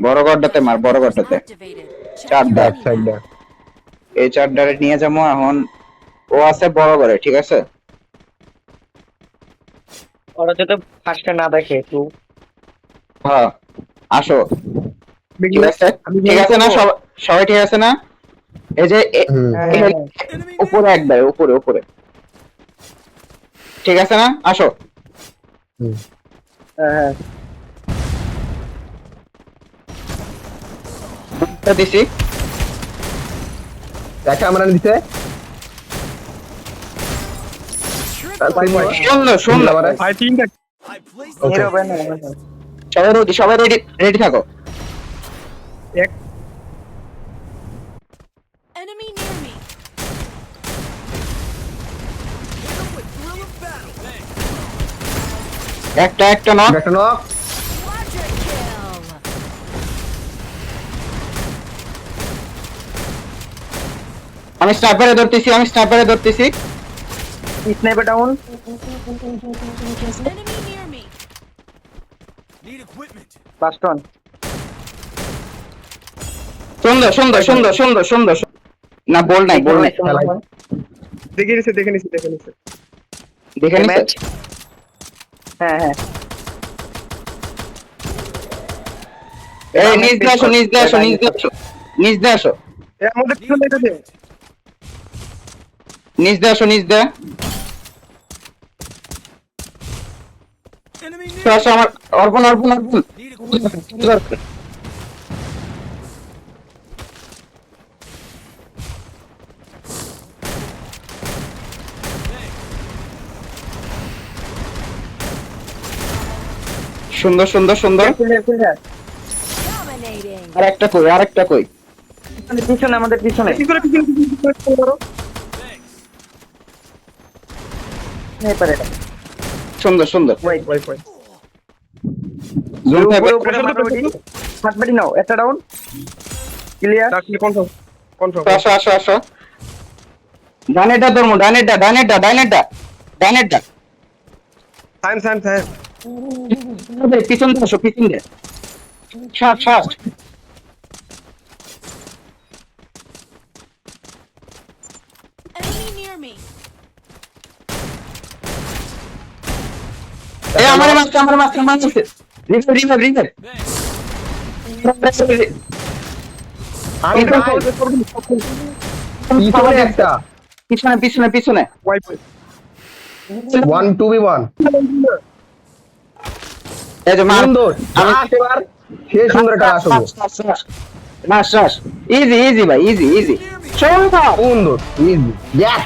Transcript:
বড় গড়টাতে মার, বড় গড়টাতে চারটা। ব্যাক সাইডটা এই চারটারে নিয়ে যাবো এখন। ও আছে বড় গড়ে, ঠিক আছে। ওরা যাতে ফার্স্টে না দেখে একটু। হ্যাঁ আসো, ঠিক বিগলে আছে। আমি ঠিক আছে না, সবাই ঠিক আছে না? এই যে হুম উপরে একবার, উপরে উপরে, ঠিক আছে না? আসো। হুম হ্যাঁ দিছি। দেখা আমরা দিতে তারপরে সুন্দর সুন্দর। আই থিংক ওকে হিরো না সবাই রেডি, সবাই রেডি, রেডি থাকো। এক Enemy near me. একটা একটা না, একটা নক Quadra kill. আমি স্নাইপারে ধরতেছি, আমি স্নাইপারে ধরতেছি। Sniper down. Enemy near me. Last one. সুন্দর সুন্দর সুন্দর সুন্দর সুন্দর। না বল নাই, বল নাই। দেখে নিছে দেখে ম্যাচ। নিচ্ছে। হ্যাঁ এই নিচ দিয়ে আসো, নিচ দিয়ে আসো, নিচ দিয়ে আসো, নিচ দিয়ে আসো, এ আমাদের পিছনে এটা দে। নিচ দিয়ে আসো, নিচ দিয়ে আসো। আমার অর্পণ অর্পণ অর্পণ। সুন্দর সুন্দর সুন্দর। Dominating. আর একটা কই, আর একটা কই। পিছনে আমাদের পিছনে। স্নাইপার এটা। সুন্দর সুন্দর। ওয়েট জোন উপরে ফাইভ। উপরে মারো। হাত বাড়ি নাও, একটা ডাউন। ক্লিয়ার। কনফার্ম। আসো আসো আসো। ডানেরটা ধরবো, ডানেরটা ডানেরটা ডানেরটা ডানেরটা। টাইম পিছন দিয়ে আসো, পিছন দিয়ে। Shirt shirt. Enemy near me. এ আমারে মারছে, আমারে মারছে, মারছে। Revive revive revive. আমি পিছনে একটা পিছনে পিছনে পিছনে। 1 2v1 এই যে মার। সুন্দর আমি এবার সেই সুন্দর একটা আসো মাস মাস। ইজি ইজি ভাই, ইজি ইজি। সুন্দর। সুন্দর ইজি ইয়েস